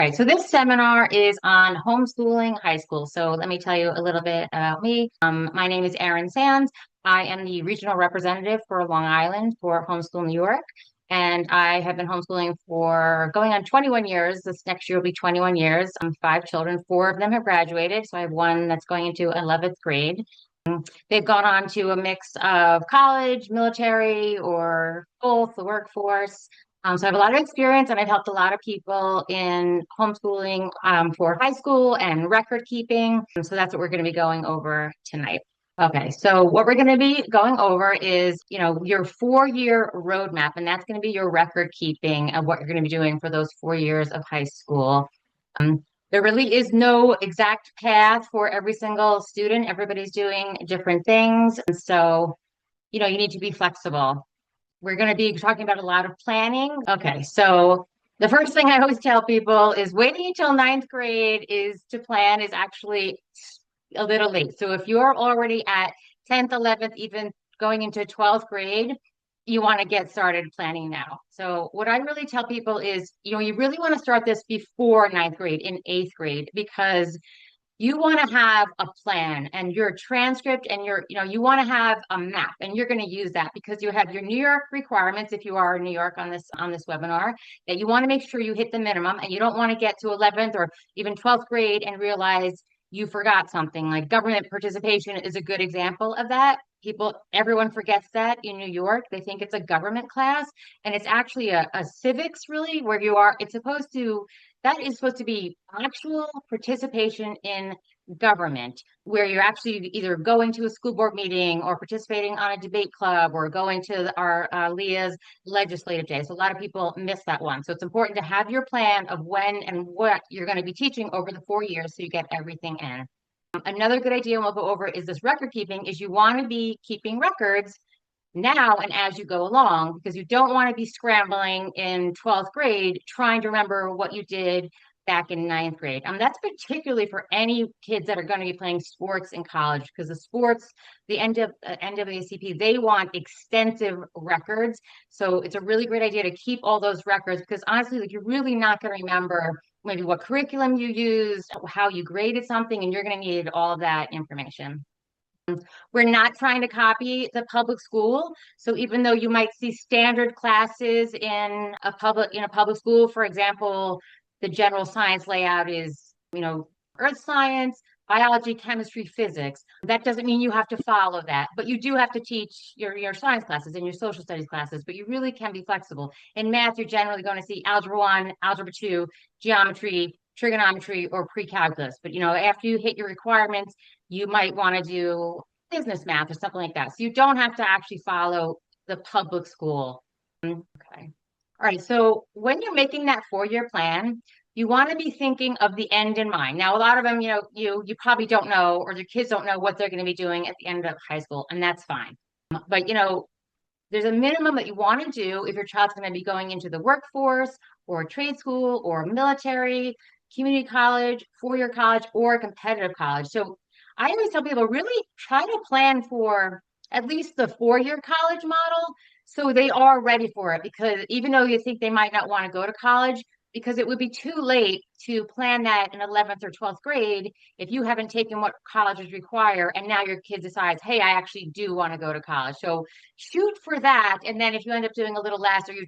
All right, so this seminar is on homeschooling high school. So let me tell you a little bit about me. My name is Erin Sands. I am the regional representative for Long Island for Homeschool New York. And I have been homeschooling for going on 21 years. This next year will be 21 years. I'm 5 children. 4 of them have graduated. So I have one that's going into 11th grade. They've gone on to a mix of college, military, or both, the workforce. So I have a lot of experience and I've helped a lot of people in homeschooling for high school and record keeping. So that's what we're going to be going over tonight. Okay, so what we're going to be going over is, your 4-year roadmap, and that's going to be your record keeping of what you're going to be doing for those 4 years of high school. There really is no exact path for every single student. Everybody's doing different things. And so, you need to be flexible. We're going to be talking about a lot of planning. Okay, so the first thing I always tell people is waiting until 9th grade is to plan is actually a little late. So if you're already at 10th, 11th, even going into 12th grade, you want to get started planning now. So what I really tell people is, you really want to start this before 9th grade, in 8th grade, because you want to have a plan and your transcript and you want to have a map, and you're going to use that because you have your New York requirements. If you are in New York on this webinar, that you want to make sure you hit the minimum, and you don't want to get to 11th or even 12th grade and realize you forgot something. Like government participation is a good example of that. Everyone forgets that in New York. They think it's a government class, and it's actually a civics, really, where that is supposed to be actual participation in government, where you're actually either going to a school board meeting or participating on a debate club or going to our Leah's legislative day. So a lot of people miss that one. So it's important to have your plan of when and what you're going to be teaching over the 4 years so you get everything in. Another good idea we'll go over is this record keeping, is you want to be keeping records now and as you go along, because you don't want to be scrambling in 12th grade trying to remember what you did back in 9th grade. That's particularly for any kids that are going to be playing sports in college, because the NAACP, they want extensive records. So it's a really great idea to keep all those records, because honestly, you're really not going to remember maybe what curriculum you used, how you graded something, and you're going to need all of that information. We're not trying to copy the public school. So even though you might see standard classes in a public school, for example, the general science layout is, earth science, biology, chemistry, physics. That doesn't mean you have to follow that, but you do have to teach your science classes and your social studies classes, but you really can be flexible. In math, you're generally going to see algebra 1, algebra 2, geometry, trigonometry, or pre-calculus. But, after you hit your requirements, you might want to do business math or something like that. So you don't have to actually follow the public school. Okay. All right. So when you're making that 4-year plan, you want to be thinking of the end in mind. Now, a lot of them, you probably don't know, or their kids don't know what they're going to be doing at the end of high school, and that's fine. But, there's a minimum that you want to do if your child's going to be going into the workforce or trade school or military, community college, 4-year college, or competitive college. So I always tell people, really try to plan for at least the 4-year college model so they are ready for it, because even though you think they might not want to go to college, because it would be too late to plan that in 11th or 12th grade if you haven't taken what colleges require, and now your kid decides, hey, I actually do want to go to college. So shoot for that, and then if you end up doing a little less, or you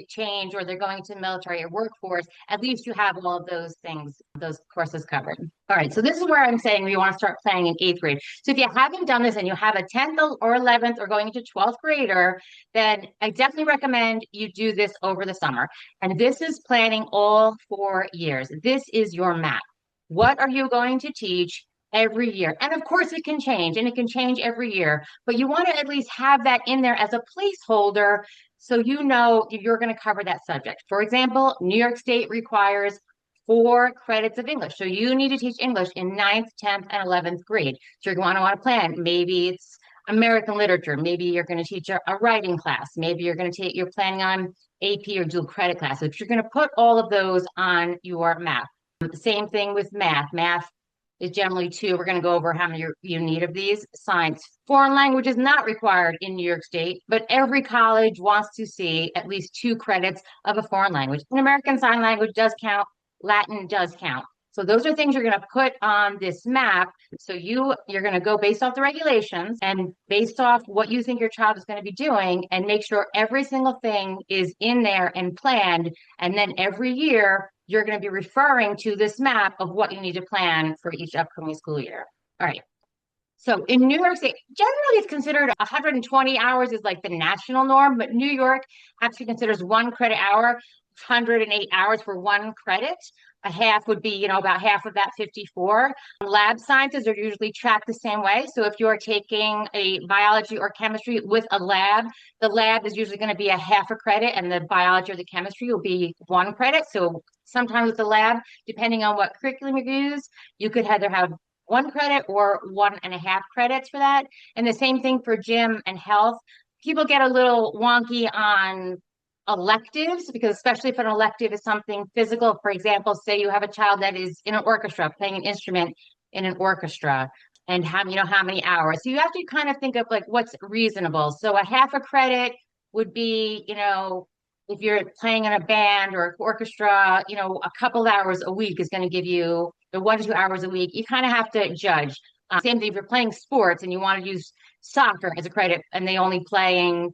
change, or they're going to the military or workforce, at least you have all of those things, those courses covered. All right, so this is where I'm saying we want to start planning in 8th grade. So if you haven't done this and you have a 10th or 11th or going into 12th grader, then I definitely recommend you do this over the summer. And this is planning all 4 years. This is your map. What are you going to teach every year? And of course it can change, and it can change every year, but you want to at least have that in there as a placeholder so you know you're going to cover that subject. For example, New York State requires 4 credits of English. So you need to teach English in 9th, 10th, and 11th grade. So you're going to want to plan. Maybe it's American literature. Maybe you're going to teach a writing class. Maybe you're planning on AP or dual credit classes. But you're going to put all of those on your map. The same thing with math. Math is generally 2. We're going to go over how many you need of these. Science. Foreign language is not required in New York State, but every college wants to see at least 2 credits of a foreign language. And American Sign Language does count Latin does count. So those are things you're going to put on this map. So you're going to go based off the regulations and based off what you think your child is going to be doing and make sure every single thing is in there and planned. And then every year you're going to be referring to this map of what you need to plan for each upcoming school year. All right. So in New York State, generally it's considered 120 hours is like the national norm, but New York actually considers 1 credit hour, 108 hours for 1 credit. A half would be, about half of that 54. Lab sciences are usually tracked the same way. So if you're taking a biology or chemistry with a lab, the lab is usually going to be a half a credit and the biology or the chemistry will be 1 credit. So sometimes with the lab, depending on what curriculum you use, you could either have 1 credit or 1.5 credits for that. And the same thing for gym and health. People get a little wonky on electives because especially if an elective is something physical, for example, say you have a child that is in an orchestra, playing an instrument in an orchestra and how many hours. So you have to kind of think of like what's reasonable. So a half a credit would be, if you're playing in a band or orchestra, a couple hours a week is going to give you the 1 to 2 hours a week. You kind of have to judge. Same thing if you're playing sports and you want to use soccer as a credit and they only playing,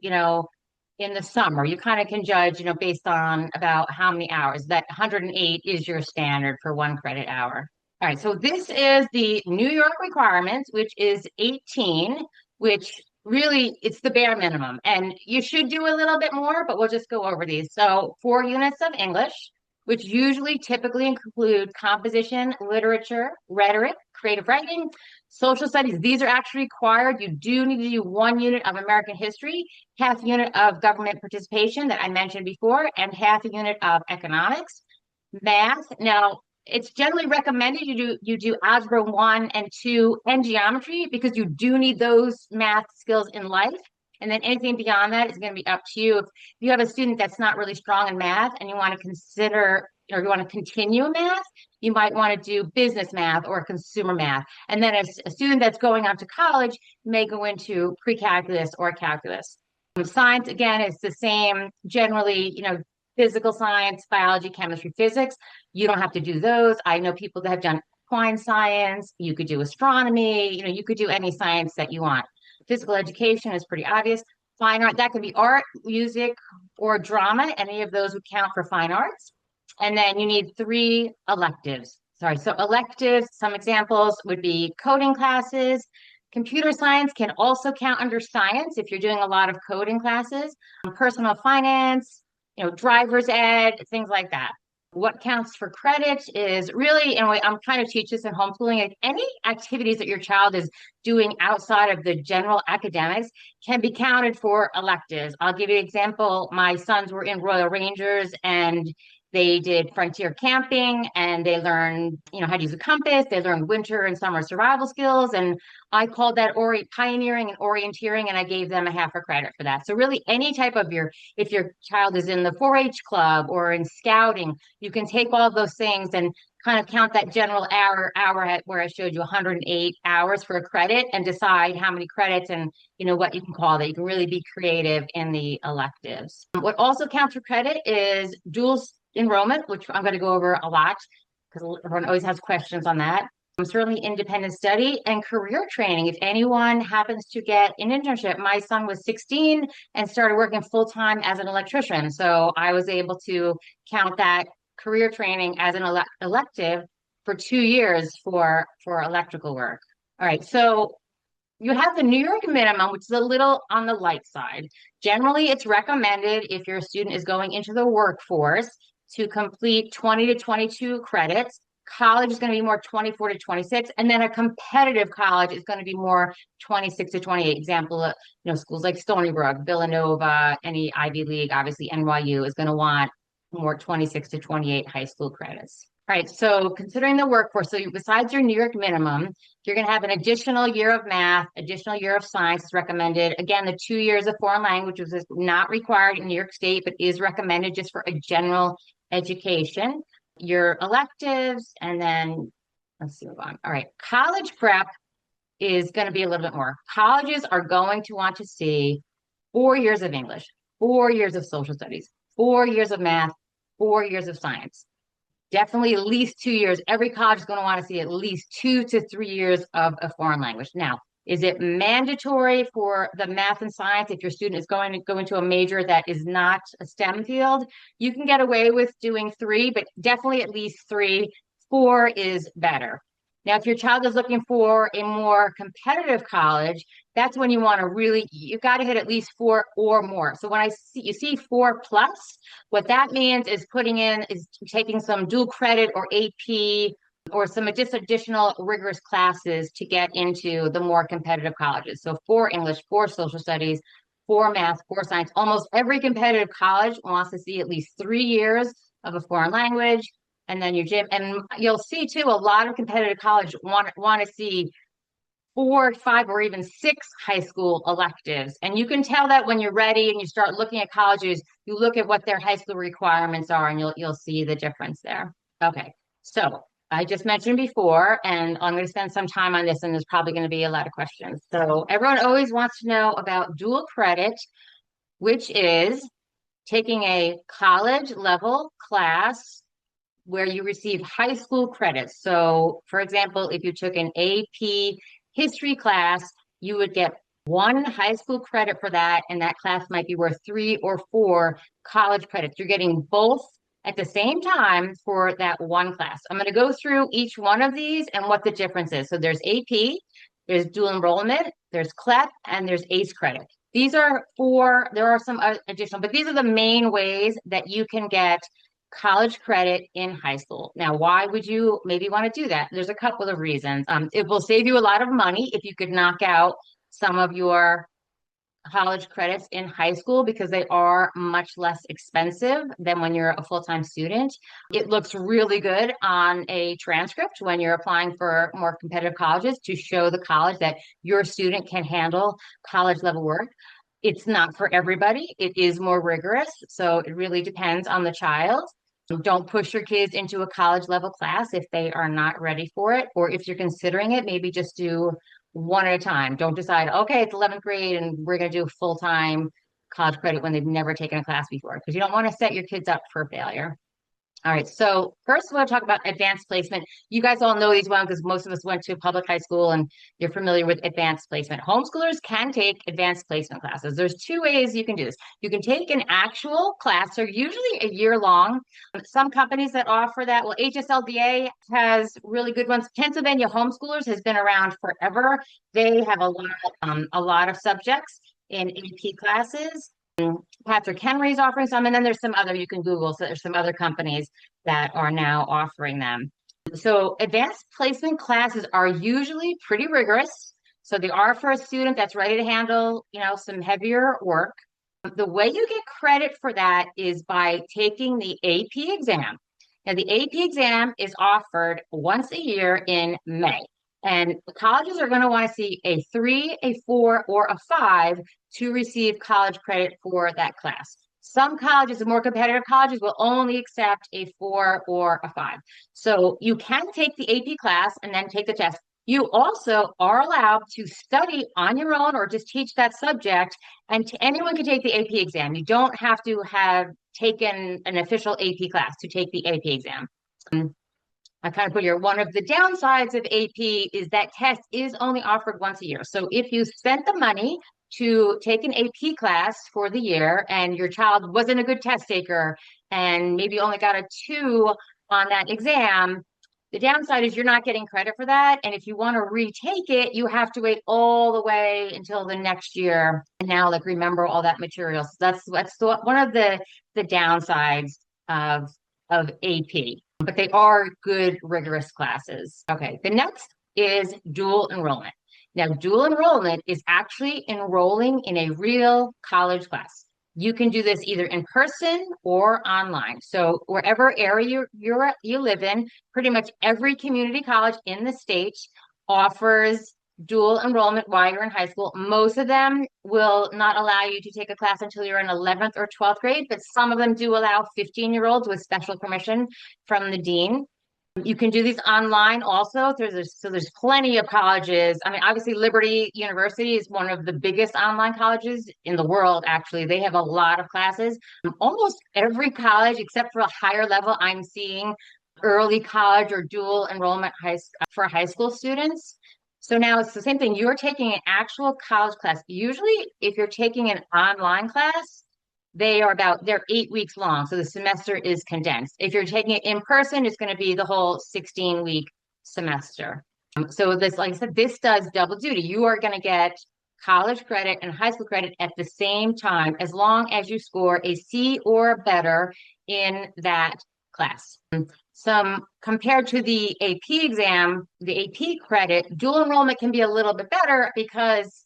in the summer, you kind of can judge, based on about how many hours. That 108 is your standard for 1 credit hour. All right, so this is the New York requirements, which is 18, which really it's the bare minimum. And you should do a little bit more, but we'll just go over these. So 4 units of English, which usually typically include composition, literature, rhetoric, creative writing, social studies. These are actually required. You do need to do 1 unit of American history, half a unit of government participation that I mentioned before, and half a unit of economics. Math. Now, it's generally recommended you do algebra 1 and 2 and geometry because you do need those math skills in life. And then anything beyond that is going to be up to you. If you have a student that's not really strong in math and you want to consider or you want to continue math, you might want to do business math or consumer math. And then as a student that's going on to college may go into pre-calculus or calculus. Science, again, is the same. Generally, physical science, biology, chemistry, physics. You don't have to do those. I know people that have done equine science. You could do astronomy. You could do any science that you want. Physical education is pretty obvious. Fine art, that could be art, music, or drama. Any of those would count for fine arts. And then you need 3 electives. So electives, some examples would be coding classes. Computer science can also count under science if you're doing a lot of coding classes. Personal finance, driver's ed, things like that. What counts for credit is really, and I'm trying to teach this in homeschooling, like any activities that your child is doing outside of the general academics can be counted for electives. I'll give you an example. My sons were in Royal Rangers and they did frontier camping and they learned, how to use a compass. They learned winter and summer survival skills. And I called that pioneering and orienteering, and I gave them a half a credit for that. So really any type of if your child is in the 4-H club or in scouting, you can take all of those things and kind of count that general hour where I showed you 108 hours for a credit and decide how many credits and what you can call that. You can really be creative in the electives. What also counts for credit is dual enrollment, which I'm going to go over a lot because everyone always has questions on that. Certainly independent study and career training. If anyone happens to get an internship, my son was 16 and started working full-time as an electrician. So I was able to count that career training as an elective for 2 years for electrical work. All right, so you have the New York minimum, which is a little on the light side. Generally, it's recommended if your student is going into the workforce to complete 20 to 22 credits. College is going to be more 24 to 26, and then a competitive college is going to be more 26 to 28. Example, schools like Stony Brook, Villanova, any Ivy League, obviously NYU is going to want more 26 to 28 high school credits. All right, so considering the workforce, so besides your New York minimum, you're going to have an additional year of math, additional year of science is recommended. Again, the 2 years of foreign language was not required in New York State, but is recommended just for a general education. Your electives, and then let's see, move on. All right, college prep is going to be a little bit more. Colleges are going to want to see 4 years of English, 4 years of social studies, 4 years of math, 4 years of science. Definitely at least 2 years. Every college is going to want to see at least 2 to 3 years of a foreign language. Now, is it mandatory for the math and science if your student is going to go into a major that is not a STEM field? You can get away with doing three, but definitely at least three. Four is better. Now, if your child is looking for a more competitive college, that's when you want to really, you got to hit at least four or more. So when you see 4+, what that means is taking some dual credit or AP or some just additional rigorous classes to get into the more competitive colleges. So for English, for social studies, for math, for science, almost every competitive college wants to see at least 3 years of a foreign language. And then your gym, and you'll see too, a lot of competitive college want to see 4, 5, or even 6 high school electives. And you can tell that when you're ready and you start looking at colleges, you look at what their high school requirements are, and you'll see the difference there. Okay, so I just mentioned before, and I'm going to spend some time on this, and there's probably going to be a lot of questions. So everyone always wants to know about dual credit, which is taking a college level class where you receive high school credits. So, for example, if you took an AP history class, you would get 1 high school credit for that, and that class might be worth 3 or 4 college credits. You're getting both at the same time for that one class. I'm going to go through each one of these and what the difference is. So there's AP, there's dual enrollment, there's CLEP, and there's ACE credit. These are there are some additional, but these are the main ways that you can get college credit in high school. Now, why would you maybe want to do that? There's a couple of reasons. It will save you a lot of money if you could knock out some of your college credits in high school because they are much less expensive than when you're a full-time student. It looks really good on a transcript when you're applying for more competitive colleges to show the college that your student can handle college level work. It's not for everybody. It is more rigorous, so it really depends on the child. Don't push your kids into a college level class if they are not ready for it, or if you're considering it, maybe just do one at a time. Don't decide, okay, it's 11th grade and we're going to do full-time college credit when they've never taken a class before, because you don't want to set your kids up for failure. All right, so first we'll talk about advanced placement. You guys all know these ones because most of us went to public high school and you're familiar with advanced placement. Homeschoolers can take advanced placement classes. There's 2 ways you can do this. You can take an actual class, they're usually a year long. Some companies that offer that, well, HSLDA has really good ones. Pennsylvania Homeschoolers has been around forever. They have a lot of subjects in AP classes. Patrick Henry's offering some, and then there's some other, you can Google, so there's some other companies that are now offering them. So advanced placement classes are usually pretty rigorous. So they are for a student that's ready to handle, some heavier work. The way you get credit for that is by taking the AP exam. Now, the AP exam is offered once a year in May. And colleges are going to want to see a 3, a 4, or a 5 to receive college credit for that class. Some colleges, the more competitive colleges, will only accept a 4 or a 5. So you can take the AP class and then take the test. You also are allowed to study on your own or just teach that subject, and anyone can take the AP exam. You don't have to have taken an official AP class to take the AP exam. I kind of put here, one of the downsides of AP is that test is only offered once a year. So if you spent the money to take an AP class for the year and your child wasn't a good test taker and maybe only got a 2 on that exam, the downside is you're not getting credit for that. And if you want to retake it, you have to wait all the way until the next year. And now, remember all that material. So that's one of the downsides of AP. But they are good, rigorous classes. Okay, the next is dual enrollment. Now, dual enrollment is actually enrolling in a real college class. You can do this either in person or online. So wherever area you live in, pretty much every community college in the state offers dual enrollment while you're in high school. Most of them will not allow you to take a class until you're in 11th or 12th grade, but some of them do allow 15-year-olds with special permission from the dean. You can do these online also. There's plenty of colleges. I mean, obviously Liberty University is one of the biggest online colleges in the world, actually. They have a lot of classes. Almost every college, except for a higher level, I'm seeing early college or dual enrollment for high school students. So now it's the same thing. You're taking an actual college class. Usually, if you're taking an online class, they're 8 weeks long. So the semester is condensed. If you're taking it in person, it's going to be the whole 16-week semester. So this, like I said, this does double duty. You are going to get college credit and high school credit at the same time, as long as you score a C or better in that class. Some compared to the AP exam, the AP credit, dual enrollment can be a little bit better because,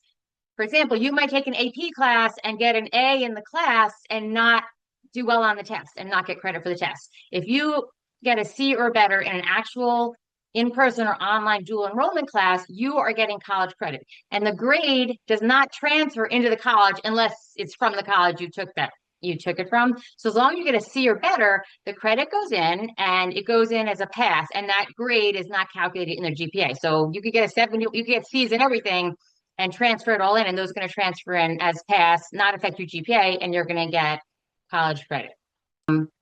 for example, you might take an AP class and get an A in the class and not do well on the test and not get credit for the test. If you get a C or better in an actual in-person or online dual enrollment class, you are getting college credit. And the grade does not transfer into the college unless it's from the college you took it from. So as long as you get a C or better, the credit goes in and it goes in as a pass, and that grade is not calculated in their GPA. So you could get a 7, you could get C's and everything and transfer it all in, and those are going to transfer in as pass, not affect your GPA, and you're going to get college credit.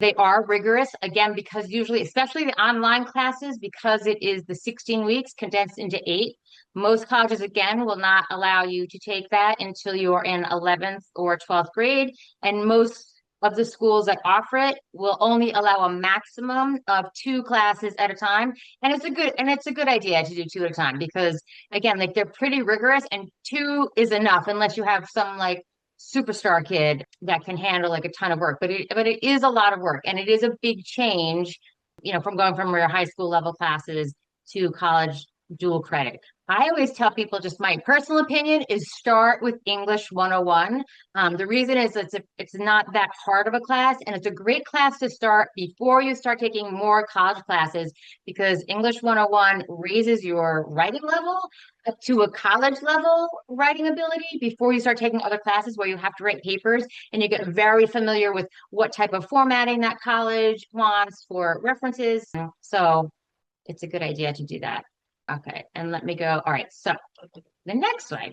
They are rigorous, again, because usually, especially the online classes, because it is the 16 weeks condensed into 8, most colleges, again, will not allow you to take that until you are in 11th or 12th grade. And most of the schools that offer it will only allow a maximum of 2 classes at a time. And it's a good idea to do 2 at a time because, again, like they're pretty rigorous, and 2 is enough unless you have some like superstar kid that can handle like a ton of work, but it is a lot of work, and it is a big change, from going from your high school level classes to college dual credit. I always tell people, just my personal opinion is start with English 101. The reason is it's not that hard of a class, and it's a great class to start before you start taking more college classes, because English 101 raises your writing level up to a college level writing ability before you start taking other classes where you have to write papers, and you get very familiar with what type of formatting that college wants for references. So it's a good idea to do that. Okay, and let me go. All right, so the next slide.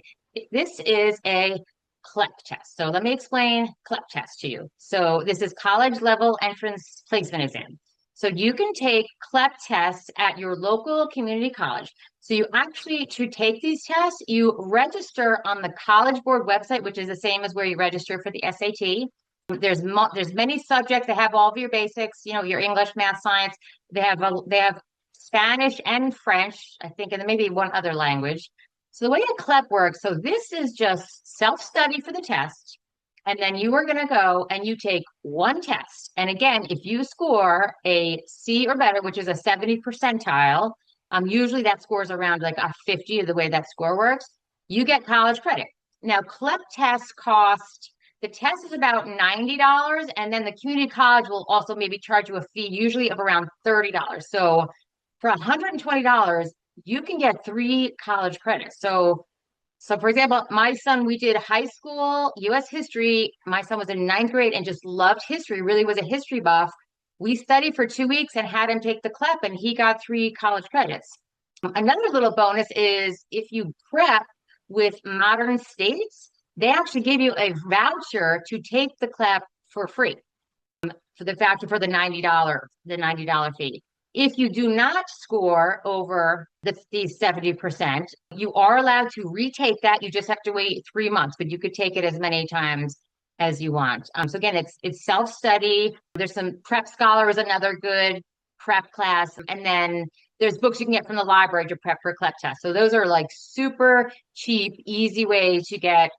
This is a CLEP test. So let me explain CLEP test to you. So this is college level entrance placement exam. So you can take CLEP tests at your local community college. So you actually, to take these tests, you register on the College Board website, which is the same as where you register for the SAT. There's many subjects that have all of your basics, your English, math, science. They have Spanish and French, I think, and then maybe one other language. So the way a CLEP works, so this is just self-study for the test, and then you are going to go and you take one test. And again, if you score a C or better, which is a 70 percentile, usually that scores around like a 50, the way that score works, you get college credit. Now, CLEP tests cost, the test is about $90, and then the community college will also maybe charge you a fee, usually of around $30. So for $120, you can get 3 college credits. So for example, my son, we did high school U.S. history. My son was in 9th grade and just loved history, really was a history buff. We studied for 2 weeks and had him take the CLEP, and he got 3 college credits. Another little bonus is if you prep with Modern States, they actually give you a voucher to take the CLEP for free, for the voucher for the $90 fee. If you do not score over these 70%, you are allowed to retake that. You just have to wait 3 months, but you could take it as many times as you want. So again, it's self-study. There's some Prep Scholar is another good prep class. And then there's books you can get from the library to prep for a CLEP test. So those are like super cheap, easy ways to get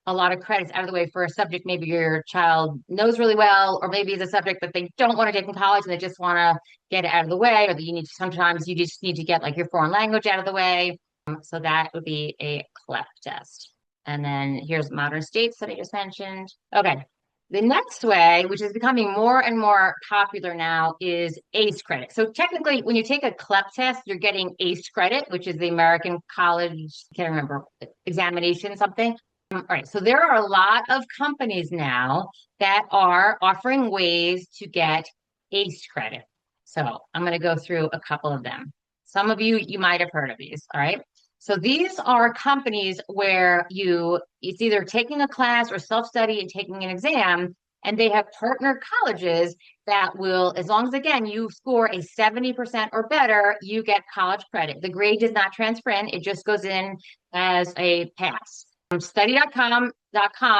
a lot of credits out of the way for a subject maybe your child knows really well, or maybe it's a subject that they don't want to take in college and they just want to get it out of the way, or that sometimes you just need to get like your foreign language out of the way. So that would be a CLEP test. And then here's Modern States that I just mentioned. Okay. The next way, which is becoming more and more popular now, is ACE credit. So technically, when you take a CLEP test, you're getting ACE credit, which is the American College, I can't remember, examination something. All right, so there are a lot of companies now that are offering ways to get ACE credit. So I'm going to go through a couple of them. Some of you might have heard of these, all right? So these are companies where it's either taking a class or self-study and taking an exam, And they have partner colleges that will, as long as, again, you score a 70% or better, you get college credit. The grade does not transfer in, it just goes in as a pass. Study.com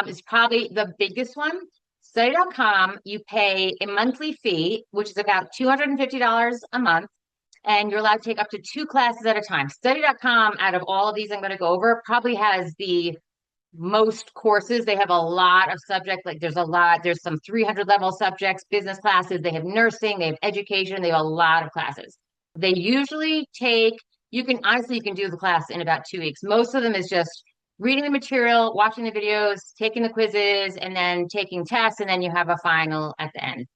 is probably the biggest one. Study.com, you pay a monthly fee, which is about $250 a month, and you're allowed to take up to 2 classes at a time. Study.com, out of all of these I'm going to go over, probably has the most courses. They have a lot of subjects. Like there's some 300 level subjects, business classes. They have nursing, they have education, they have a lot of classes. They usually take, you can do the class in about 2 weeks. Most of them is just reading the material, watching the videos, taking the quizzes, and then taking tests, and then you have a final at the end.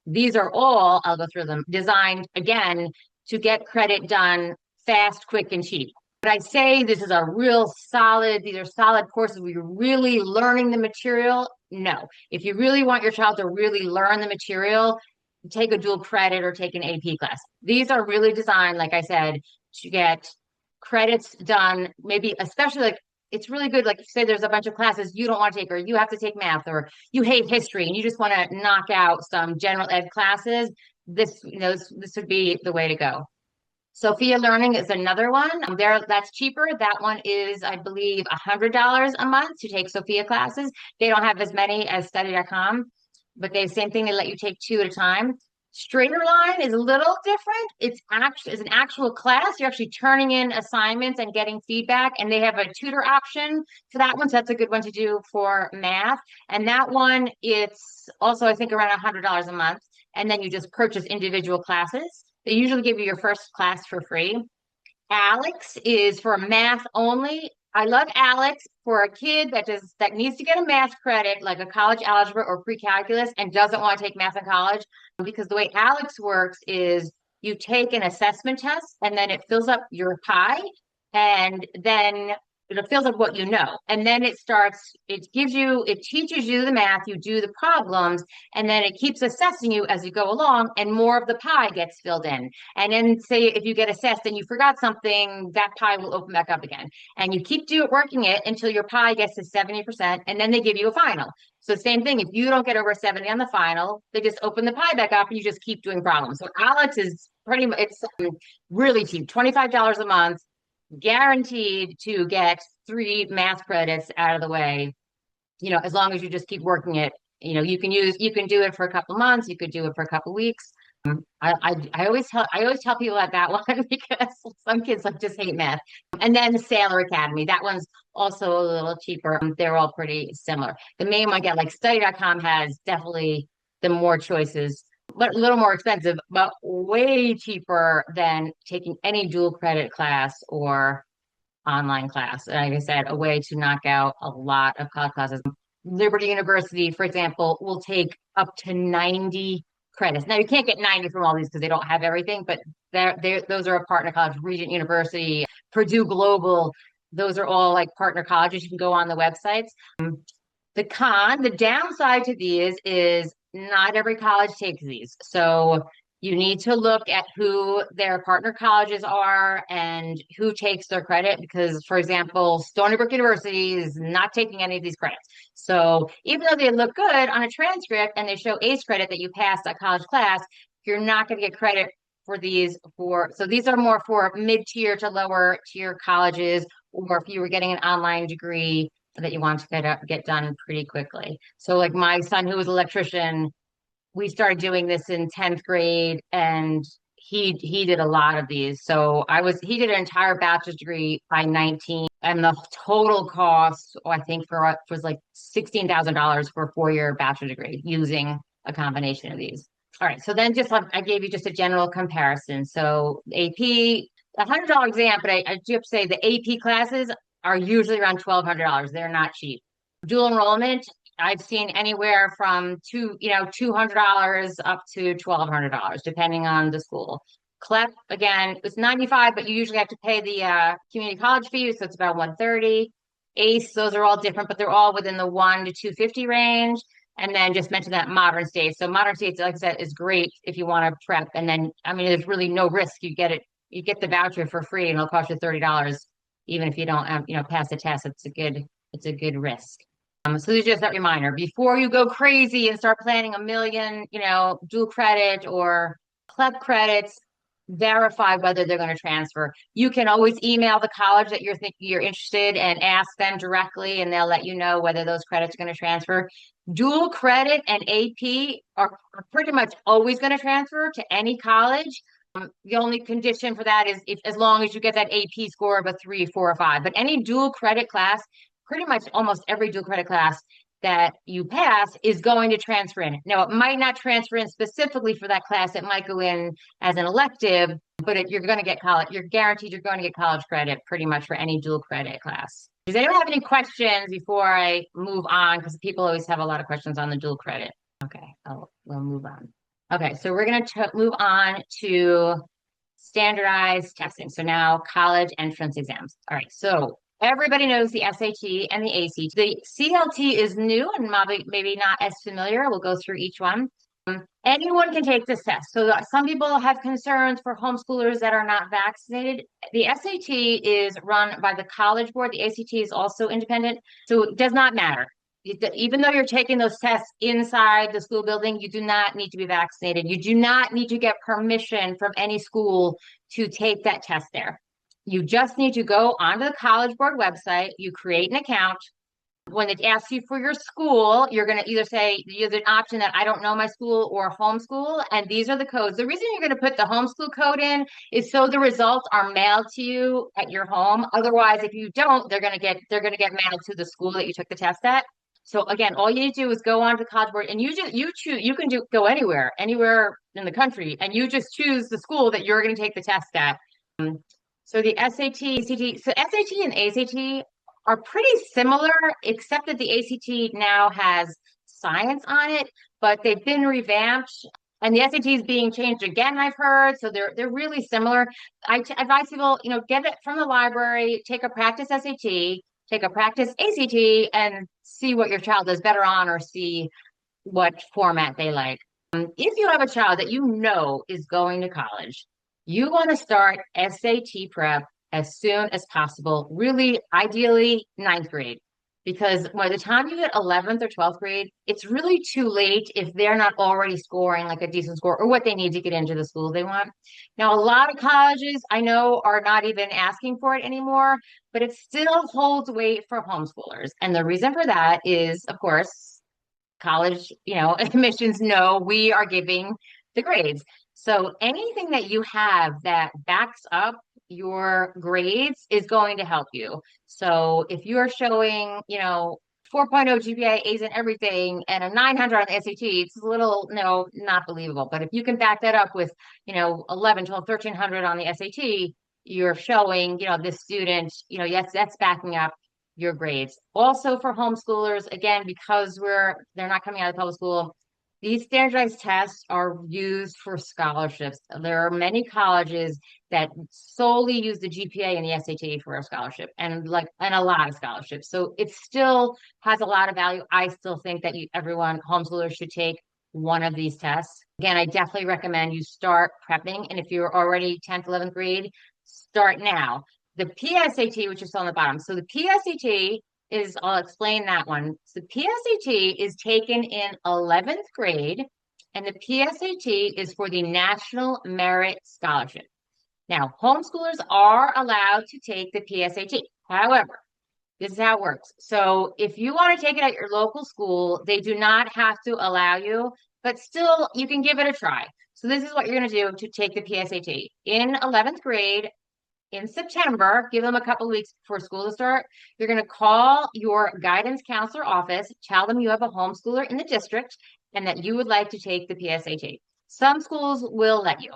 These are all, I'll go through them, designed again to get credit done fast, quick, and cheap. But I say this is a real solid, these are solid courses where you're really learning the material. No. If you really want your child to really learn the material, take a dual credit or take an AP class. These are really designed, like I said, to get credits done, maybe especially like it's really good. Like say there's a bunch of classes you don't want to take, or you have to take math, or you hate history and you just want to knock out some general ed classes. This would be the way to go. Sophia Learning is another one. That's cheaper. That one is, I believe, $100 a month to take Sophia classes. They don't have as many as Study.com, but same thing. They let you take 2 at a time. Straighter Line is a little different. It's an actual class. You're actually turning in assignments and getting feedback, and they have a tutor option for that one. So that's a good one to do for math. And that one, it's also, I think, around $100 a month. And then you just purchase individual classes. They usually give you your first class for free. Alex is for math only. I love Alex for a kid that needs to get a math credit, like a college algebra or pre-calculus, and doesn't want to take math in college. Because the way Alex works is you take an assessment test, and then it fills up your pie, and then it fills up what you know. And then it teaches you the math, you do the problems, and then it keeps assessing you as you go along, and more of the pie gets filled in. And then say if you get assessed and you forgot something, that pie will open back up again. And you keep working it until your pie gets to 70%, and then they give you a final. So same thing, if you don't get over 70 on the final, they just open the pie back up and you just keep doing problems. So Alex is it's really cheap, $25 a month, guaranteed to get 3 math credits out of the way, as long as you just keep working it. You can do it for a couple months, you could do it for a couple weeks. I always tell people about that one because some kids just hate math. And then the Sailor Academy, that one's also a little cheaper. They're all pretty similar. The main one, like Study.com has definitely the more choices, but a little more expensive, but way cheaper than taking any dual credit class or online class. Like I said, a way to knock out a lot of college classes. Liberty University, for example, will take up to 90 credits. Now, you can't get 90 from all these because they don't have everything, but those are a partner college. Regent University, Purdue Global, those are all like partner colleges. You can go on the websites. The downside to these is not every college takes these. So you need to look at who their partner colleges are and who takes their credit, because, for example, Stony Brook University is not taking any of these credits. So even though they look good on a transcript and they show ACE credit that you passed a college class, you're not going to get credit for these. So these are more for mid-tier to lower tier colleges, or if you were getting an online degree that you want to get done pretty quickly. So like my son, who was an electrician, we started doing this in 10th grade, and he did a lot of these. So he did an entire bachelor's degree by 19, and the total cost, I think, for us was like $16,000 for a 4-year bachelor degree using a combination of these. All right, so then I gave you just a general comparison. So AP, $100 exam, but I do have to say the AP classes are usually around $1,200. They're not cheap. Dual enrollment, I've seen anywhere from $200 up to $1,200, depending on the school. CLEP, again, it's $95, but you usually have to pay the community college fee, so it's about $130. ACE, those are all different, but they're all within the $100 to $250 range. And then just mention that Modern States. So Modern States, like I said, is great if you want to prep. And then, there's really no risk. You get the voucher for free, and it'll cost you $30, even if you don't, pass the test. It's a good risk. So this is just that reminder before you go crazy and start planning a million, dual credit or CLEP credits, verify whether they're going to transfer. You can always email the college that you're thinking you're interested and ask them directly, and they'll let you know whether those credits are going to transfer. Dual credit and AP are pretty much always going to transfer to any college. The only condition for that is if as long as you get that AP score of a 3, 4, or 5. But any dual credit class, pretty much almost every dual credit class that you pass is going to transfer in. Now, it might not transfer in specifically for that class. It might go in as an elective, but you're going to get college. You're guaranteed you're going to get college credit pretty much for any dual credit class. Does anyone have any questions before I move on? Because people always have a lot of questions on the dual credit. Okay, we'll move on. Okay, so we're going to move on to standardized testing. So now college entrance exams. All right, so everybody knows the SAT and the ACT. The CLT is new and maybe not as familiar. We'll go through each one. Anyone can take this test. So some people have concerns for homeschoolers that are not vaccinated. The SAT is run by the College Board. The ACT is also independent. So it does not matter. Even though you're taking those tests inside the school building, you do not need to be vaccinated. You do not need to get permission from any school to take that test there. You just need to go onto the College Board website, you create an account. When it asks you for your school, you're going to either say, there's an option that I don't know my school or homeschool, and these are the codes. The reason you're going to put the homeschool code in is so the results are mailed to you at your home. Otherwise, if you don't, they're going to get mailed to the school that you took the test at. So again, all you need to do is go on to the College Board, and you choose. You can go anywhere in the country, and you just choose the school that you're going to take the test at. So the SAT, ACT, so SAT and ACT are pretty similar, except that the ACT now has science on it, but they've been revamped. And the SAT is being changed again, I've heard. So they're really similar. I advise people, get it from the library, take a practice SAT, take a practice ACT, and see what your child does better on, or see what format they like. If you have a child that you know is going to college, you want to start SAT prep as soon as possible, really, ideally, 9th grade. Because by the time you get 11th or 12th grade, it's really too late if they're not already scoring like a decent score or what they need to get into the school they want. Now, a lot of colleges I know are not even asking for it anymore, but it still holds weight for homeschoolers. And the reason for that is, of course, college, admissions know we are giving the grades. So anything that you have that backs up your grades is going to help you. So if you're showing, 4.0 GPA, A's in everything, and a 900 on the SAT, it's a little, not believable. But if you can back that up with, 11, 12, 1300 on the SAT, you're showing, this student, yes, that's backing up your grades. Also for homeschoolers, again, because they're not coming out of public school, these standardized tests are used for scholarships. There are many colleges that solely use the GPA and the SAT for a scholarship, and a lot of scholarships. So it still has a lot of value. I still think that everyone, homeschoolers, should take one of these tests. Again, I definitely recommend you start prepping. And if you're already 10th, 11th grade, start now. The PSAT, which is on the bottom. So the PSAT I'll explain that one. So the PSAT is taken in 11th grade, and the PSAT is for the National Merit Scholarship. Now, homeschoolers are allowed to take the PSAT. However, this is how it works. So if you want to take it at your local school, they do not have to allow you, but still you can give it a try. So this is what you're going to do to take the PSAT. In 11th grade, in September, give them a couple of weeks before school to start. You're going to call your guidance counselor office, tell them you have a homeschooler in the district and that you would like to take the PSAT. Some schools will let you.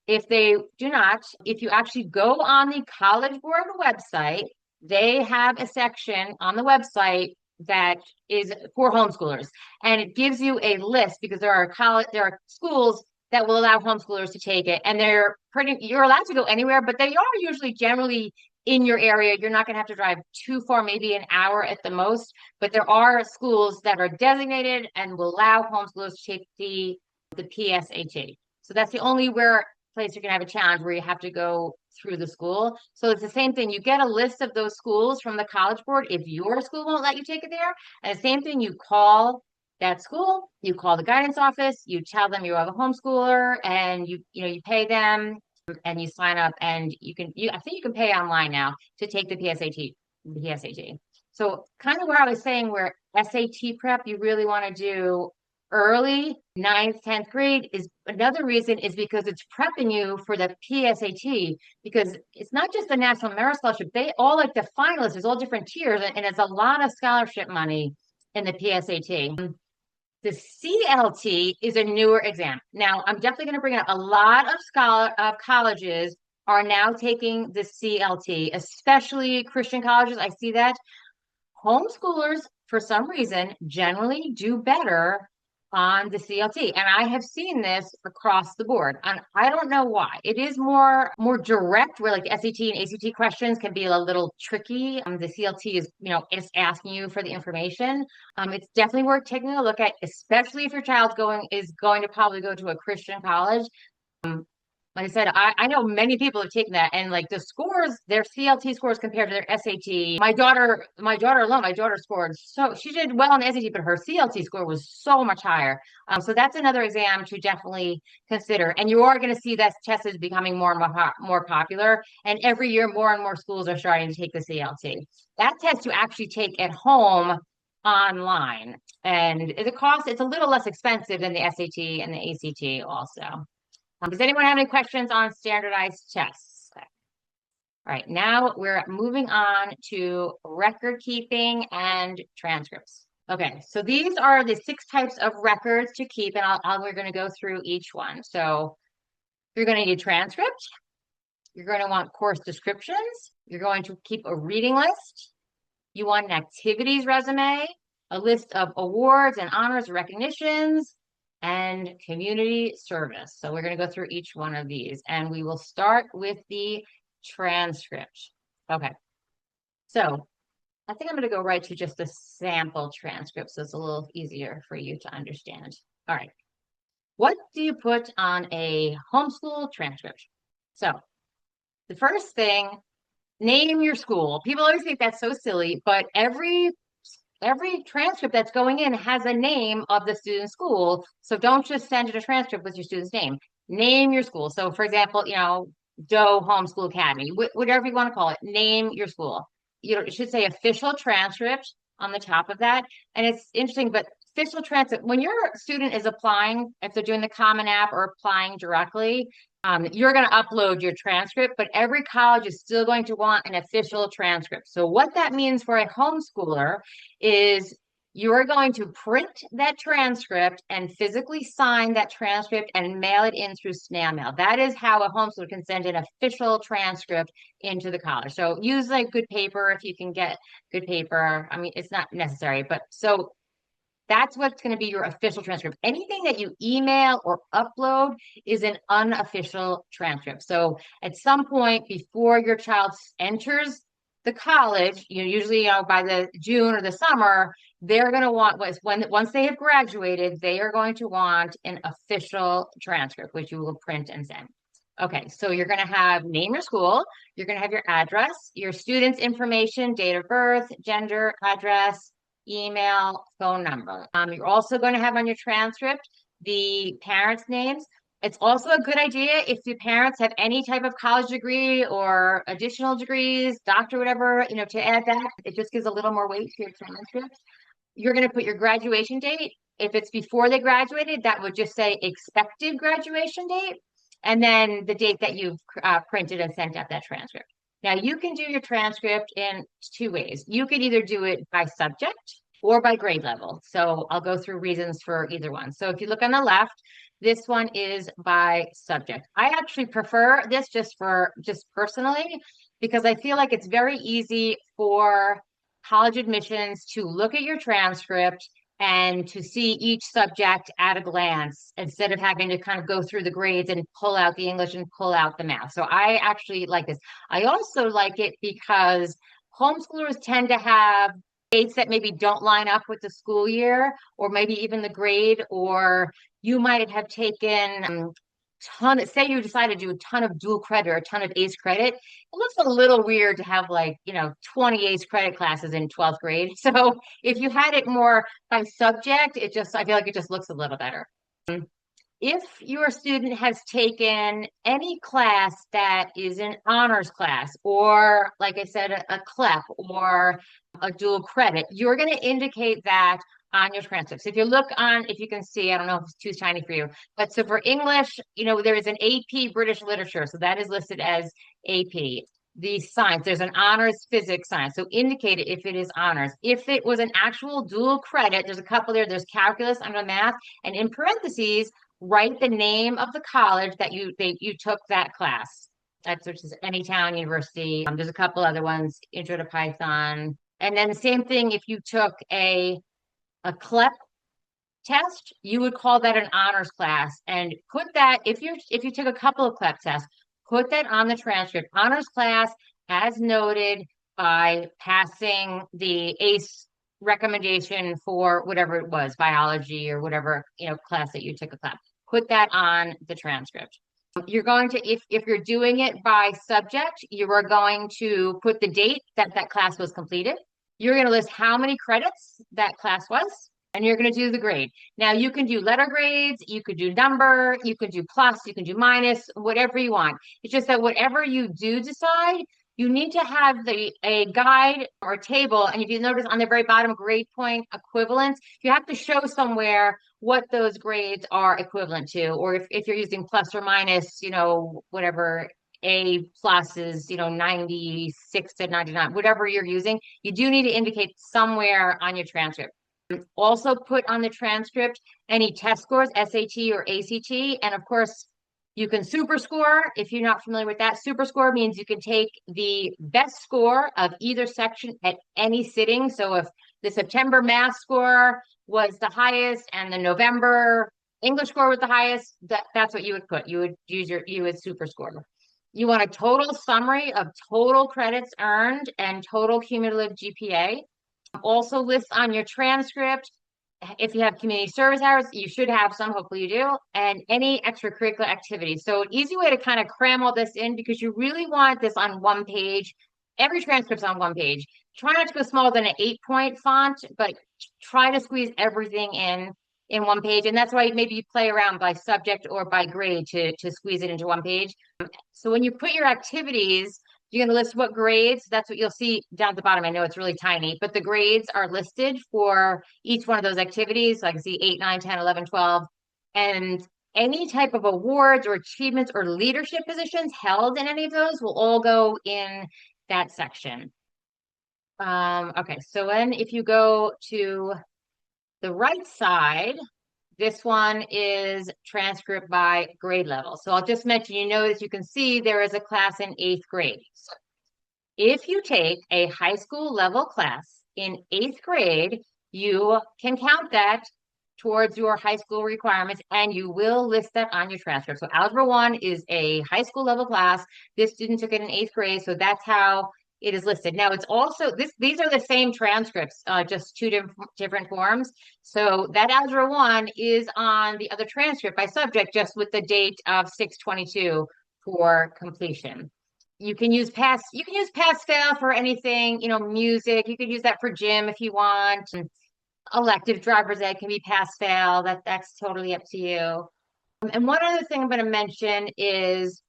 If they do not, if you actually go on the College Board website, they have a section on the website that is for homeschoolers, and it gives you a list because there are schools that will allow homeschoolers to take it. And you're allowed to go anywhere, but they are usually generally in your area. You're not going to have to drive too far, maybe an hour at the most. But there are schools that are designated and will allow homeschoolers to take the PSAT. So that's the only place you're going to have a challenge where you have to go through the school. So it's the same thing. You get a list of those schools from the College Board if your school won't let you take it there. And the same thing, you call that school, you call the guidance office, you tell them you have a homeschooler, and you pay them and you sign up, and I think you can pay online now to take the PSAT. So kind of where I was saying, where SAT prep you really want to do early, 9th, 10th grade, is another reason, is because it's prepping you for the PSAT, because it's not just the National Merit Scholarship. They all, like the finalists, there's all different tiers, and it's a lot of scholarship money in the PSAT. The CLT is a newer exam. Now, I'm definitely going to bring up a lot of colleges are now taking the CLT, especially Christian colleges. I see that. Homeschoolers, for some reason, generally do better on the CLT. And I have seen this across the board. And I don't know why. It is more direct, where like the SAT and ACT questions can be a little tricky. The CLT is, it's asking you for the information. It's definitely worth taking a look at, especially if your child is going to probably go to a Christian college. Like I said, I know many people have taken that, and like the scores, their CLT scores compared to their SAT. My daughter scored, so she did well on the SAT, but her CLT score was so much higher. So that's another exam to definitely consider. And you are going to see that test is becoming more and more popular, and every year more and more schools are starting to take the CLT. That test you actually take at home online, and it's a little less expensive than the SAT and the ACT also. Does anyone have any questions on standardized tests? All right, now we're moving on to record keeping and transcripts. Okay, so these are the 6 types of records to keep, and we're going to go through each one. So you're going to need a transcript. You're going to want course descriptions. You're going to keep a reading list. You want an activities resume, a list of awards and honors, recognitions, and community service. So we're going to go through each one of these, and we will start with the transcript. Okay. So I think I'm going to go right to just the sample transcript, so it's a little easier for you to understand. All right. What do you put on a homeschool transcript? So the first thing, name your school. People always think that's so silly, but every transcript that's going in has a name of the student's school. So don't just send it a transcript with your student's name. Name your school. So for example, Doe Homeschool Academy, whatever you want to call it, name your school. It should say official transcript on the top of that. And it's interesting, but official transcript, when your student is applying, if they're doing the Common App or applying directly, you're going to upload your transcript, but every college is still going to want an official transcript. So what that means for a homeschooler is you're going to print that transcript and physically sign that transcript and mail it in through snail mail. That is how a homeschooler can send an official transcript into the college. So use like good paper if you can get good paper. I mean, it's not necessary, but so that's what's going to be your official transcript. Anything that you email or upload is an unofficial transcript. So at some point before your child enters the college, usually by the June or the summer, they're going to want, once they have graduated, they are going to want an official transcript, which you will print and send. Okay, so you're going to have name your school, you're going to have your address, your student's information, date of birth, gender, address, email, phone number. You're also going to have on your transcript the parents' names. It's also a good idea if the parents have any type of college degree or additional degrees, doctor, whatever, to add that. It just gives a little more weight to your transcript. You're going to put your graduation date. If it's before they graduated, that would just say expected graduation date, and then the date that you've printed and sent out that transcript. Now, you can do your transcript in 2 ways. You could either do it by subject or by grade level. So I'll go through reasons for either one. So if you look on the left, this one is by subject. I actually prefer this just personally, because I feel like it's very easy for college admissions to look at your transcript and to see each subject at a glance instead of having to kind of go through the grades and pull out the English and pull out the math. So I actually like this. I also like it because homeschoolers tend to have dates that maybe don't line up with the school year or maybe even the grade, or you might have taken say you decide to do a ton of dual credit or a ton of ACE credit, it looks a little weird to have like, 20 ACE credit classes in 12th grade. So if you had it more by subject, I feel like it just looks a little better. If your student has taken any class that is an honors class, or like I said, a CLEP or a dual credit, you're going to indicate that on your transcripts. If you look on, if you can see, I don't know if it's too shiny for you, but so for English, there is an AP British literature. So that is listed as AP. The science, there's an honors physics science. So indicate it if it is honors. If it was an actual dual credit, there's a couple there. There's calculus under math, and in parentheses, write the name of the college that you took that class. That's which is Anytown University. There's a couple other ones, Intro to Python. And then the same thing if you took a CLEP test, you would call that an honors class and put that if you took a couple of CLEP tests, put that on the transcript. Honors class as noted by passing the ACE recommendation for whatever it was, biology or whatever, class that you took a class. Put that on the transcript. You're going to, if you're doing it by subject, you are going to put the date that that class was completed. You're going to list how many credits that class was, and you're going to do the grade. Now, you can do letter grades, you could do number, you could do plus, you can do minus, whatever you want. It's just that whatever you do decide, you need to have a guide or table. And if you notice on the very bottom, grade point equivalents, you have to show somewhere what those grades are equivalent to. Or if you're using plus or minus, whatever A plus is, 96 to 99, whatever you're using, you do need to indicate somewhere on your transcript. Also put on the transcript any test scores, SAT or ACT, and of course, you can super score. If you're not familiar with that, super score means you can take the best score of either section at any sitting. So if the September math score was the highest and the November English score was the highest, that's what you would put. You would super score. You want a total summary of total credits earned and total cumulative GPA. Also list on your transcript if you have community service hours, you should have some, hopefully you do, and any extracurricular activities. So an easy way to kind of cram all this in, because you really want this on one page. Every transcript's on one page. Try not to go smaller than an 8-point font, but try to squeeze everything in one page. And that's why maybe you play around by subject or by grade to squeeze it into one page. So when you put your activities, you're going to list what grades. That's what you'll see down at the bottom. I know it's really tiny, but the grades are listed for each one of those activities. So I can see 8, 9, 10, 11, 12. And any type of awards or achievements or leadership positions held in any of those will all go in that section. Okay, so then if you go to the right side, this one is transcript by grade level. So I'll just mention, as you can see, there is a class in 8th grade. So if you take a high school level class in 8th grade, you can count that towards your high school requirements, and you will list that on your transcript. So Algebra 1 is a high school level class. This student took it in 8th grade, so that's how it is listed. Now it's also these are the same transcripts, just two different forms. So that Algebra 1 is on the other transcript by subject, just with the date of 6/22 for completion. You can use pass fail for anything, music. You could use that for gym if you want. Elective driver's ed can be pass fail. That's totally up to you. And one other thing I'm going to mention is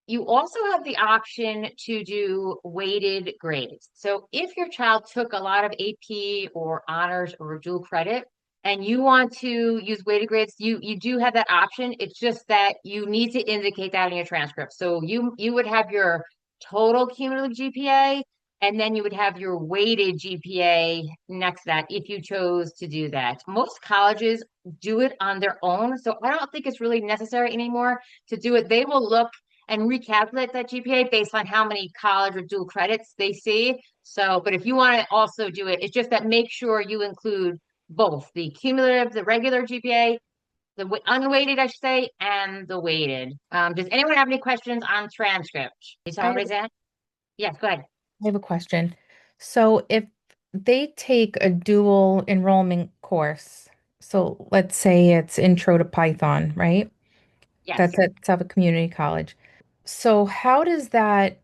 you also have the option to do weighted grades. So if your child took a lot of AP or honors or dual credit and you want to use weighted grades, you do have that option. It's just that you need to indicate that in your transcript. So you would have your total cumulative GPA, and then you would have your weighted GPA next to that if you chose to do that. Most colleges do it on their own, so I don't think it's really necessary anymore to do it. They will look and recalculate that GPA based on how many college or dual credits they see. So, but if you want to also do it, it's just that make sure you include both the cumulative, the regular GPA, the unweighted, I should say, and the weighted. Does anyone have any questions on transcript? Is I have, everybody's at? Yes, go ahead. I have a question. So if they take a dual enrollment course, so let's say it's Intro to Python, right? Yes. That's at Suffolk Community College. So how does that,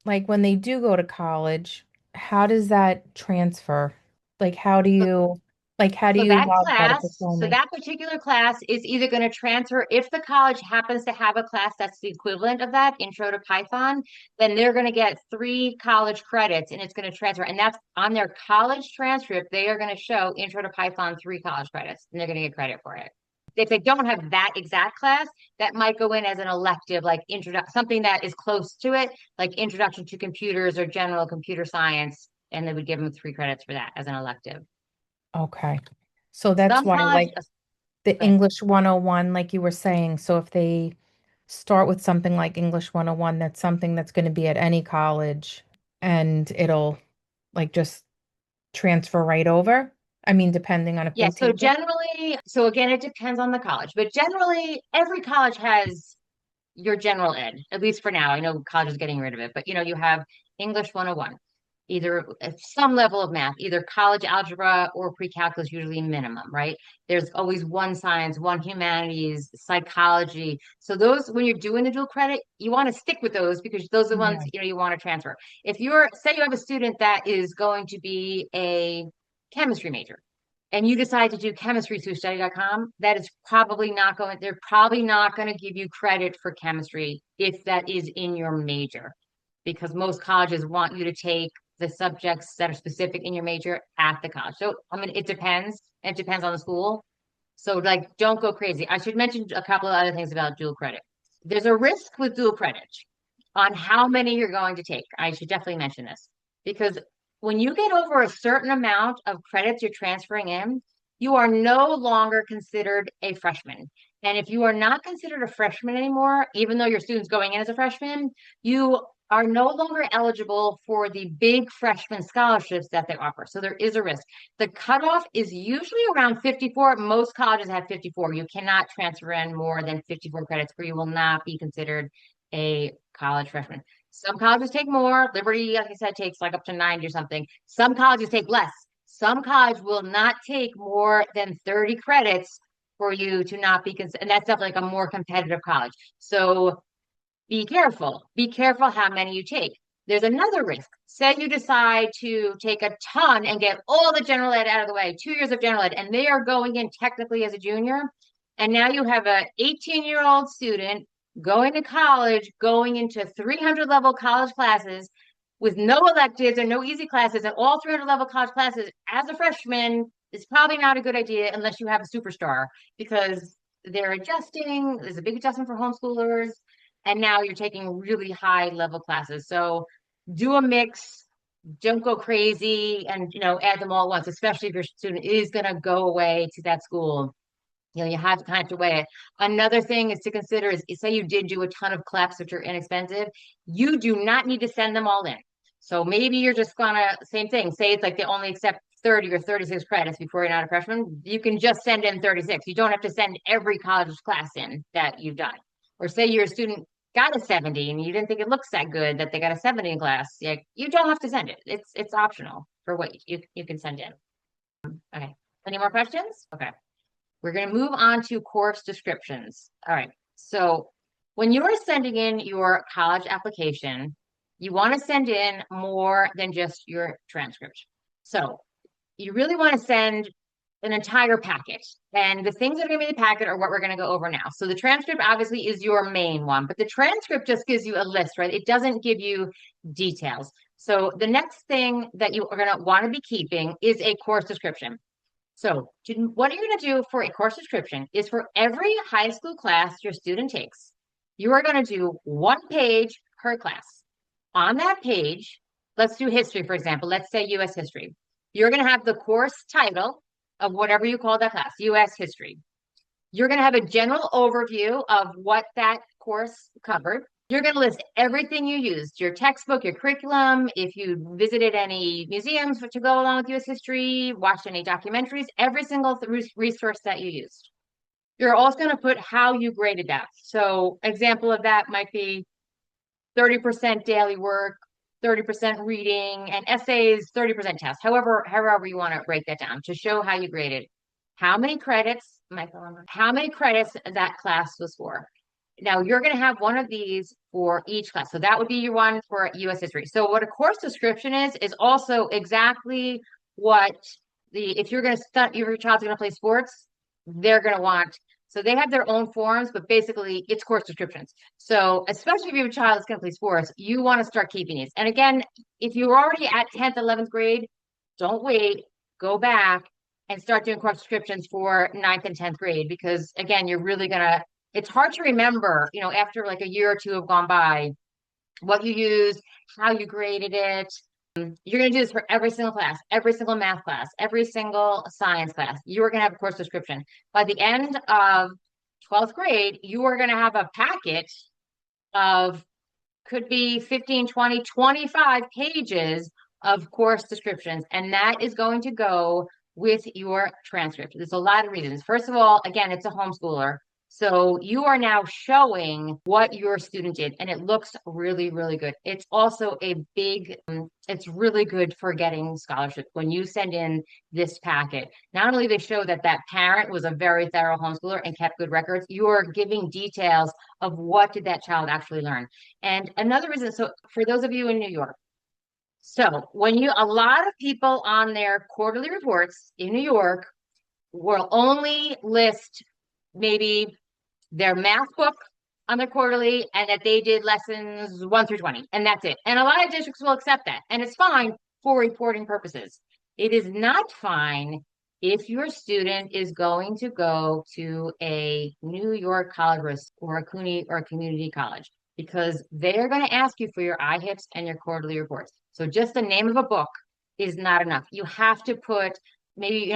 like when they do go to college, how does that transfer? Like how do you log that if it's So only? that particular class is either going to transfer if the college happens to have a class that's the equivalent of that, Intro to Python, then they're going to get 3 college credits and it's going to transfer. And that's on their college transcript. They are going to show Intro to Python 3 college credits and they're going to get credit for it. If they don't have that exact class, that might go in as an elective, like introduction, something that is close to it, like Introduction to Computers or General Computer Science, and they would give them 3 credits for that as an elective. Okay. So that's Some why college, like the but English 101, like you were saying, so if they start with something like English 101, that's something that's going to be at any college and it'll like just transfer right over. I mean, depending on if yeah, they so take it. generally, so again, it depends on the college, but generally, every college has your general ed, at least for now. I know college is getting rid of it, but you have English 101, either some level of math, either college algebra or pre-calculus, usually minimum, right? There's always one science, one humanities, psychology. So those, when you're doing the dual credit, you want to stick with those because those are the ones, Yeah. you want to transfer. If say you have a student that is going to be a chemistry major, and you decide to do chemistry through study.com, that is probably not going, they're probably not going to give you credit for chemistry if that is in your major, because most colleges want you to take the subjects that are specific in your major at the college. So, I mean, it depends. It depends on the school. So, like, don't go crazy. I should mention a couple of other things about dual credit. There's a risk with dual credit on how many you're going to take. I should definitely mention this because when you get over a certain amount of credits you're transferring in, you are no longer considered a freshman. And if you are not considered a freshman anymore, even though your student's going in as a freshman, you are no longer eligible for the big freshman scholarships that they offer. So there is a risk. The cutoff is usually around 54. Most colleges have 54. You cannot transfer in more than 54 credits, or you will not be considered a college freshman. Some colleges take more. Liberty, like I said, takes like up to 90 or something. Some colleges take less. Some college will not take more than 30 credits for you to not be considered. And that's definitely like a more competitive college. So be careful. Be careful how many you take. There's another risk. Say you decide to take a ton and get all the general ed out of the way, 2 years of general ed, and they are going in technically as a junior. And now you have a 18-year-old student going to college, going into 300 level college classes with no electives and no easy classes, and all 300 level college classes as a freshman is probably not a good idea unless you have a superstar because they're adjusting. There's a big adjustment for homeschoolers and now you're taking really high level classes. So do a mix, don't go crazy and add them all at once, especially if your student is going to go away to that school. You have to kind of weigh it. Another thing is to consider is say you did do a ton of CLEPs, which are inexpensive, you do not need to send them all in. So maybe you're just gonna, same thing, say it's like they only accept 30 or 36 credits before you're not a freshman. You can just send in 36. You don't have to send every college class in that you've done. Or say your student got a 70 and you didn't think it looks that good that they got a 70 in class. You don't have to send it. It's optional for what you can send in. Okay. Any more questions? Okay. We're going to move on to course descriptions. All right. So when you're sending in your college application, you want to send in more than just your transcript. So you really want to send an entire packet. And the things that are going to be in the packet are what we're going to go over now. So the transcript obviously is your main one, but the transcript just gives you a list, right? It doesn't give you details. So the next thing that you are going to want to be keeping is a course description. So what you're going to do for a course description is for every high school class your student takes, you are going to do 1 page per class. On that page, let's do history, for example. Let's say U.S. history. You're going to have the course title of whatever you call that class, U.S. history. You're going to have a general overview of what that course covered. You're going to list everything you used, your textbook, your curriculum, if you visited any museums to go along with U.S. history, watched any documentaries, every single resource that you used. You're also going to put how you graded that. So example of that might be 30% daily work, 30% reading, and essays, 30% test. However you want to break that down to show how you graded. How many credits, Michael, how many credits that class was for. Now you're going to have one of these for each class. So that would be your one for US history. So what a course description is also exactly what if you're going to study, your child's going to play sports, they're going to want. So they have their own forms, but basically it's course descriptions. So especially if you have a child that's going to play sports, you want to start keeping these. And again, if you're already at 10th, 11th grade, don't wait, go back and start doing course descriptions for 9th and 10th grade, because again, you're really going to it's hard to remember, after like a year or two have gone by, what you used, how you graded it. You're going to do this for every single class, every single math class, every single science class. You are going to have a course description. By the end of 12th grade, you are going to have a packet of could be 15, 20, 25 pages of course descriptions. And that is going to go with your transcript. There's a lot of reasons. First of all, again, it's a homeschooler. So you are now showing what your student did, and it looks really, really good. It's also it's really good for getting scholarships. When you send in this packet, not only they show that that parent was a very thorough homeschooler and kept good records, you're giving details of what did that child actually learn. And another reason, so for those of you in New York, so a lot of people on their quarterly reports in New York will only list maybe their math book on their quarterly and that they did lessons 1 through 20, and that's it. And a lot of districts will accept that, and it's fine for reporting purposes. It is not fine if your student is going to go to a New York college or a CUNY or a community college, because they're going to ask you for your IHIPs and your quarterly reports. So just the name of a book is not enough. You have to put maybe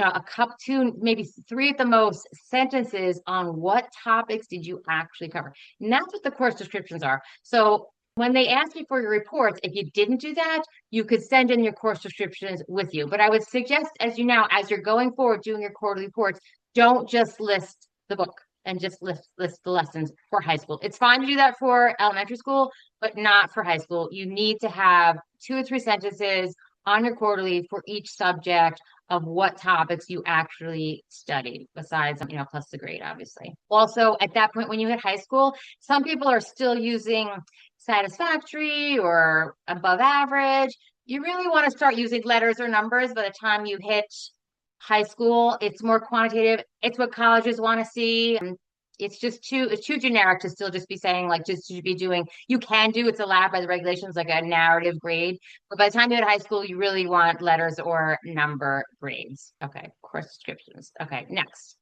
maybe 3 at the most sentences on what topics did you actually cover. And that's what the course descriptions are. So when they ask you for your reports, if you didn't do that, you could send in your course descriptions with you. But I would suggest, as you're going forward doing your quarterly reports, don't just list the book and just list the lessons for high school. It's fine to do that for elementary school, but not for high school. You need to have 2 or 3 sentences on your quarterly for each subject of what topics you actually studied, besides, plus the grade, obviously. Also, at that point, when you hit high school, some people are still using satisfactory or above average. You really want to start using letters or numbers by the time you hit high school. It's more quantitative. It's what colleges want to see. It's too generic to still just be saying, like, just to be doing, you can do, it's allowed by the regulations, like a narrative grade. But by the time you hit high school, you really want letters or number grades. Okay, course descriptions. Okay, next.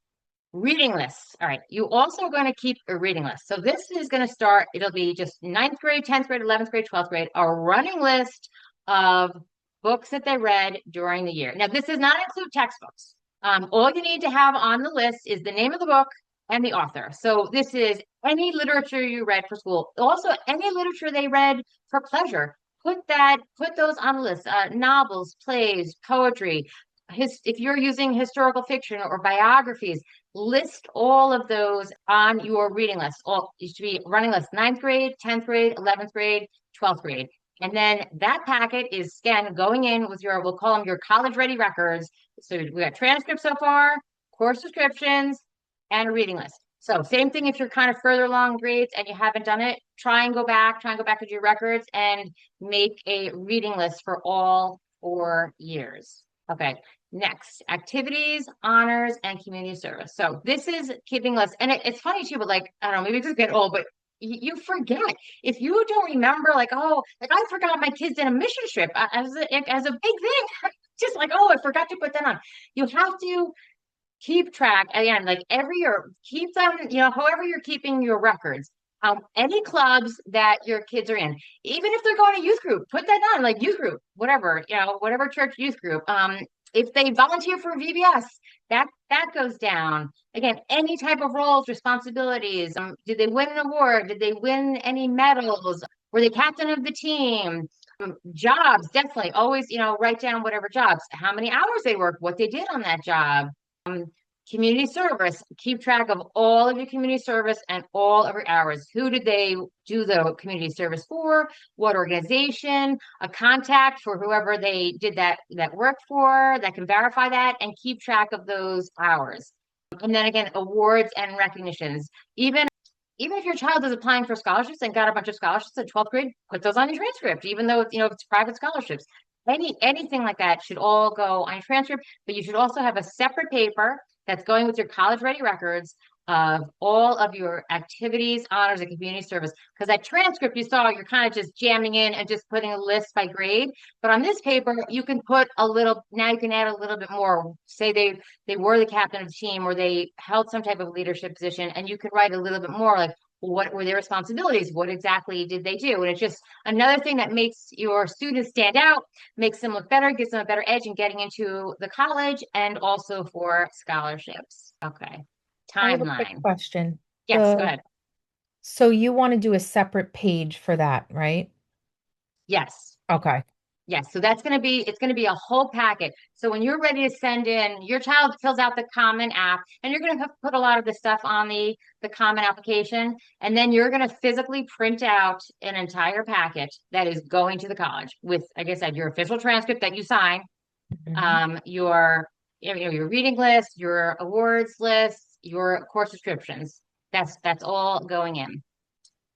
Reading lists. All right, you also are going to keep a reading list. So this is going to start, it'll be just 9th grade, 10th grade, 11th grade, 12th grade, a running list of books that they read during the year. Now, this does not include textbooks. All you need to have on the list is the name of the book and the author. So this is any literature you read for school. Also, any literature they read for pleasure. Put those on the list. Novels, plays, poetry. If you're using historical fiction or biographies, list all of those on your reading list. You should be running list 9th grade, 10th grade, 11th grade, 12th grade. And then that packet is, again, going in with we'll call them your college ready records. So we got transcripts so far, course descriptions, and a reading list. So same thing if you're kind of further along grades and you haven't done it, try and go back to your records and make a reading list for all 4 years. Okay, next, activities, honors, and community service. So this is keeping lists. And it's funny too, but like, I don't know, maybe it's just get old, but you forget. If you don't remember, like, oh, like I forgot my kids in a mission trip as a big thing, just like, oh, I forgot to put that on. You have to keep track again, like every year, keep them, however you're keeping your records. Any clubs that your kids are in, even if they're going to youth group, put that on, like youth group, whatever, whatever church youth group. If they volunteer for VBS, that goes down. Again, any type of roles, responsibilities. Did they win an award? Did they win any medals? Were they captain of the team? Jobs, definitely. Always, write down whatever jobs, how many hours they worked, what they did on that job. Community service, keep track of all of your community service and all of your hours. Who did they do the community service for? What organization? A contact for whoever they did that work for that can verify that, and keep track of those hours. And then again, awards and recognitions. Even even if your child is applying for scholarships and got a bunch of scholarships in 12th grade, put those on your transcript, even though if it's private scholarships. Anything like that should all go on your transcript, but you should also have a separate paper that's going with your college ready records of all of your activities, honors, and community service. Because that transcript you saw, you're kind of just jamming in and just putting a list by grade. But on this paper, you can put a little, now you can add a little bit more. Say they were the captain of the team or they held some type of leadership position, and you could write a little bit more like what were their responsibilities? What exactly did they do? And it's just another thing that makes your students stand out, makes them look better, gives them a better edge in getting into the college and also for scholarships. Okay. I have a quick Timeline. question. Yes, go The ahead. So you want to do a separate page for that, right? Yes. Okay. Yes, so it's going to be a whole packet. So when you're ready to send in, your child fills out the common app and you're going to put a lot of the stuff on the common application. And then you're going to physically print out an entire packet that is going to the college with, like I said, your official transcript that you sign, Mhm. your, your reading list, your awards list, your course descriptions. That's all going in.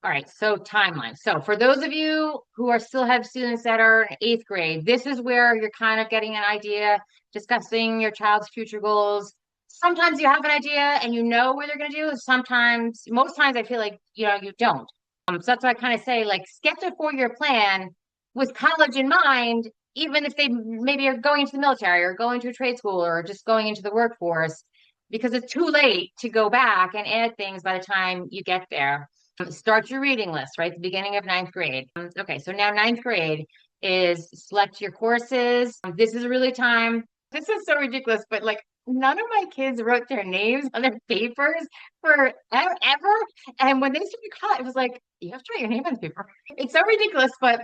All right, so timeline. So for those of you who are still have students that are in eighth grade, this is where you're kind of getting an idea, discussing your child's future goals. Sometimes you have an idea and you know what they're going to do. Sometimes, most times I feel like, you don't. So that's why I kind of say like sketch a 4-year plan with college in mind, even if they maybe are going into the military or going to a trade school or just going into the workforce, because it's too late to go back and add things by the time you get there. Start your reading list, right? The beginning of ninth grade. Okay, so now ninth grade is select your courses. This is really time. This is so ridiculous, but like none of my kids wrote their names on their papers for ever. And when they started college, it was like, you have to write your name on the paper. It's so ridiculous, but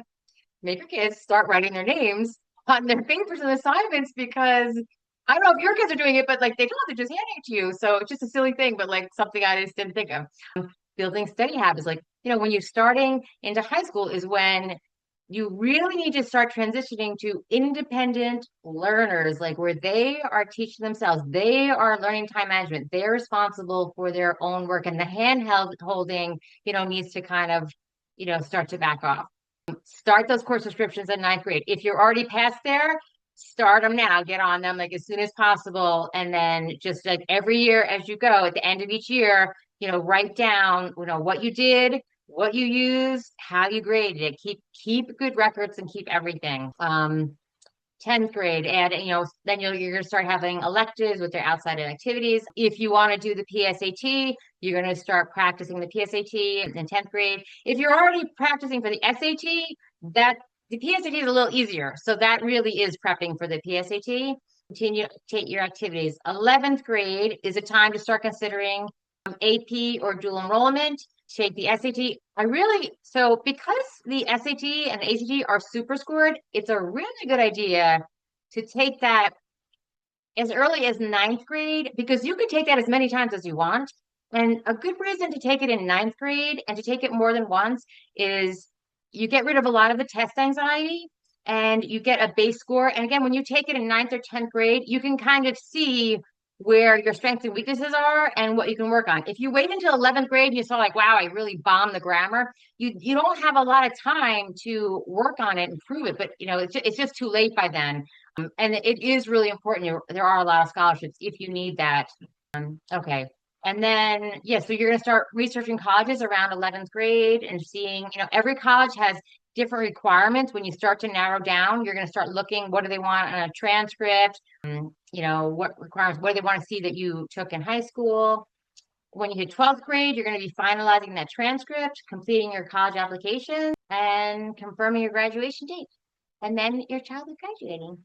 make your kids start writing their names on their papers and assignments because I don't know if your kids are doing it, but like they don't, they're just handing it to you. So it's just a silly thing, but like something I just didn't think of. Building study habits, like, when you're starting into high school is when you really need to start transitioning to independent learners, like where they are teaching themselves, they are learning time management, they're responsible for their own work, and the handheld holding, needs to kind of, start to back off. Start those course subscriptions in ninth grade. If you're already past there, start them now. Get on them like as soon as possible. And then just like every year as you go, at the end of each year, write down, what you did, what you used, how you graded it. Keep good records and keep everything. 10th grade, and then you're going to start having electives with their outside activities. If you want to do the PSAT, you're going to start practicing the PSAT in 10th grade. If you're already practicing for the SAT, that the PSAT is a little easier. So that really is prepping for the PSAT. Continue take your activities. 11th grade is a time to start considering AP or dual enrollment. Take the SAT. So because the SAT and the ACT are super scored, it's a really good idea to take that as early as ninth grade because you can take that as many times as you want. And a good reason to take it in ninth grade and to take it more than once is you get rid of a lot of the test anxiety and you get a base score. And again, when you take it in ninth or 10th grade, you can kind of see where your strengths and weaknesses are and what you can work on. If you wait until 11th grade and you saw like, wow, I really bombed the grammar, you don't have a lot of time to work on it and prove it. But it's just too late by then. And it is really important. There are a lot of scholarships if you need that. Okay. And then, yeah, so you're going to start researching colleges around 11th grade and seeing, every college has different requirements. When you start to narrow down, you're going to start looking, what do they want on a transcript? What requirements, what do they want to see that you took in high school? When you hit 12th grade, you're going to be finalizing that transcript, completing your college application, and confirming your graduation date. And then your child is graduating.